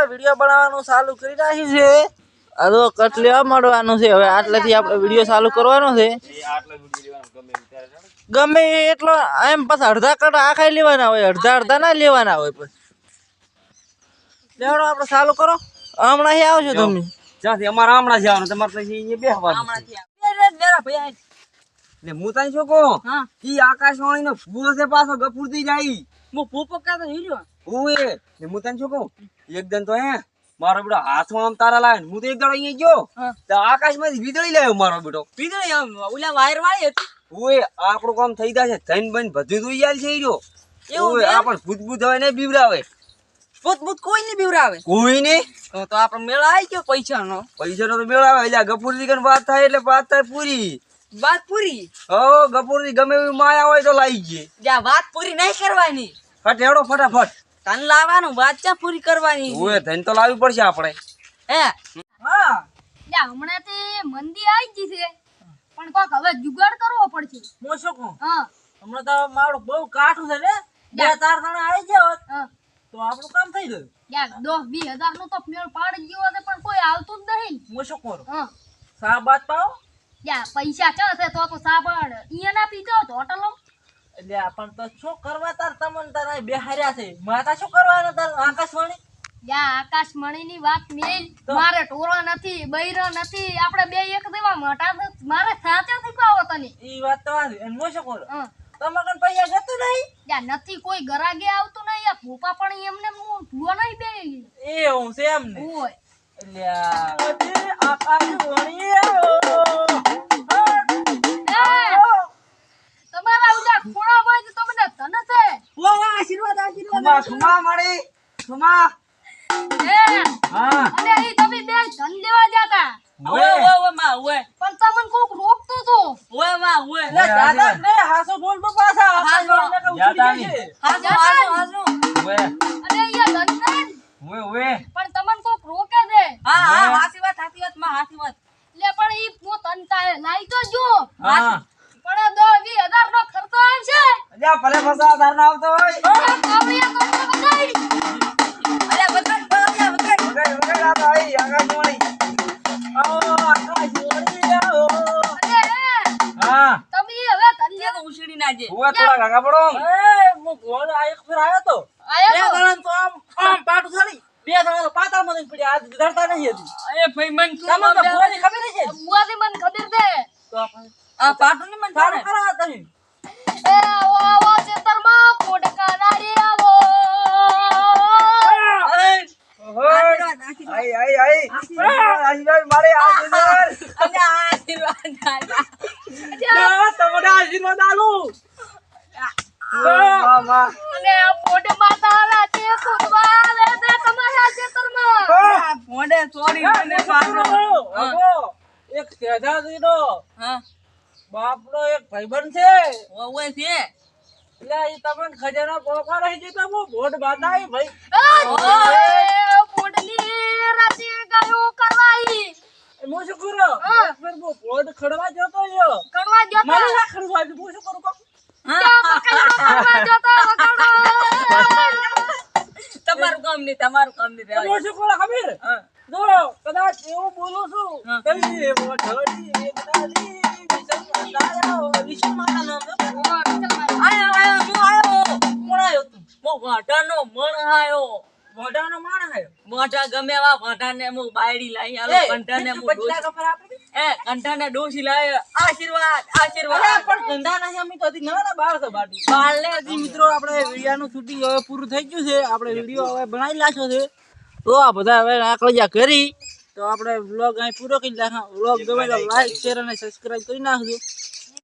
આપણે વિડિયો બનાવવાનું ચાલુ કરી નાખ્યું છે આ તો કટ લેવા માંડવાનું છે હવે આટલેથી આપણે વિડિયો ચાલુ કરવાનો છે ગમે એટલો એમ પછી અડધા કટ આખા લેવાના હોય અડધા ના લેવાના હોય પછી લેવડો આપણે ચાલુ કરો હમણાં અહીં આવજો તમે જ્યાંથી અમારે હમણાં જવાનું તમારે પછી અહીંયા બેસવાનું ને હું તને શું કહું ઈ આકાશવાણી નો ભૂવો છે પાછો ગફુરથી જાય હું ભૂપો કાતો હીરો ઓએ ને હું તને શું કહું એક દન તો હે મારો બેટો હાથમાં આમ તારા લાવે હું તો એક દડો અહીંયા ગયો તો આકાશમાંથી વીજળી લાવ્યો મારો બેટો વીજળી આમ ઓલા વાયર વાળી હતી ઓએ આપણું કામ થઈ જશે થઈને બન બધું જોઈ જાય છે હીરો ઓએ આપણ ભૂત હવે ને બીવડાવે ભૂત કોઈ નહીં બીવરાવે કોઈ ને તો આપણે મેળા આવી ગયો પૈસાનો પૈસાનો તો મેળાવે એટલે ગફુરથી કન વાત થાય એટલે વાત થાય પૂરી વાત પૂરી હો ગફુરથી ગમે એવી માયા હોય તો લાવી ગઈ જ્યાં વાત પૂરી નહીં કરવાની ફટ હેડો ફટાફટ તન લાવવાનું વાત ક્યાં પૂરી કરવાની ઓએ થઈને તો લાવવી પડશે આપણે હે હા યા હમણાં તે મંદી આવી ગઈ છે પણ કોક હવે જુગાડ કરવો પડશે હું શું કહું હા હમણાં તો મારું બહુ કાઠું છે ને બે ચાર જણા આવી ગયા હા તો આપણું કામ થઈ ગયું યાર 10-20 હજાર નું તો મેળ પાડી ગયો છે પણ કોઈ આવતું જ નહીં હું શું કરું હા સા બાદ પાવ યા પૈસા છે તો સાબડ અહીંયા ના પીતો તો હોટલો એટલે આપણ તો શું કરવા તાર તમને તાર બેહાર્યા છે માતા શું કરવાનું તાર આકાશવાણી યા આકાશમણી ની વાત મેલ મારે ટોરો નથી બૈરો નથી આપણે બે એક દેવા મોટા મારે સાચાથી પાવો તને ઈ વાત તો આવી અને હું શું કરું હા તમે કન પૈસા જતું નહીં યા નથી કોઈ ગરાગે આવતું નહીં યા ભૂપા પણ એમને ભૂવો નહીં બે એ હું છે એમને ઓય એટલે આકાશવાણી તમારા ઉડા ખોણા બાજ તમને તને છે ઓ આશીર્વાદ ખુમા ખુમા મળી ખુમા હા અને ઈ તમે બે ધન લેવા જાતા ઓય માં ઓય પણ તમને કોક રોકતો તો ઓય માં ઓય એટલે દાદા ને હાસો બોલ તો પાછા આકાશવાણી ને જાતા ઉડી નહીં. છે હાજો ઓએ અને અહીંયા ધન ઓએ ઓએ પણ તમને કોક રોકે છે હા હા હાસી વાત માં હાસી વાત લે પણ ઈ મો તન તાય લાઈ તો જો હા પણ 10-20 હજાર નો ખર્ચો આવશે અલ્યા ભલે ફસા તાર ના આવતો હોય કાવડિયા તો બધાઈ અરે બતાડ વગાડ વગાડ આ તો આઈ આકાશવાણી આકાશવાણી આવો અરે હા તમે હવે ધન લે તો ઉછળી નાજે ઓએ થોડા કાકા પડો હું ફોન એક ફેર આવ્યો તો આયા બે તો જણા તો આમ પાટું છડી બે જણા તો પાતાળમાં જઈને પડ્યા આજ ધરતા નહીં હતી એ ભાઈ મન તમને તો ભૂવાની ખબર છે મુઆથી મને ખબર છે તો આપણે આ પાટું ની મન સારું કરાવો તમે એ આવો ચેતરમાં ફોડકા નાડી આવો આઈ આઈ આઈ આશીર્વાદ મારે આશીર્વાદ અને આશીર્વાદ દાદા તમને આશીર્વાદ આલું મામા અને ફોડ માતાના તે કુદવા આવે છે તમારા ચેતરમાં આ ફોડે ચોરી મને પાડો એક તેજાજીનો હા બાપનો એક ભાઈબંધ છે ઓય છે એટલે એ તમને ખજાના પોકા રહી જતા હું ભોટ બાંધાઈ ભાઈ ફોડની રાતે ગયો કરવાઈ હું શું કરું એક ફેર હું ભોટ ખડવા જતો યો કણવા જતો મને ના ખડવા હું શું કરું કહું કણવા જતો તમારું કામ નહીં હું શું કરું ખબર જો કદાચ એવું બોલું છું કઈ મોઢડી એકતાલી વિસંગાયો વિષ્ણુના નામ આયો હું આયો કોણ આયો તું મો વાટાનો મણ આયો મોઢાનો માણ હે મોઢા ગમે એવા વાટાને મુ બાયડી લાઈ આલો કંઠાને મુ કંઠાને ડોસી લાય આશીર્વાદ આશીર્વાદ પણ ધંધા નહીં અમે તો હજી ના બાર તો બાટી બાલે હજી મિત્રો આપણે વિડિયાનું શૂટિંગ હવે પૂરું થઈ ગયું છે આપણે વિડિયો હવે બનાવી નાખ્યો છે તો આ બધા હવે આકળિયા કરી તો આપણે વ્લોગ અહીં પૂરો કરી નાખા વ્લોગ ગમે તો લાઈક શેર અને સબસ્ક્રાઇબ કરી નાખજો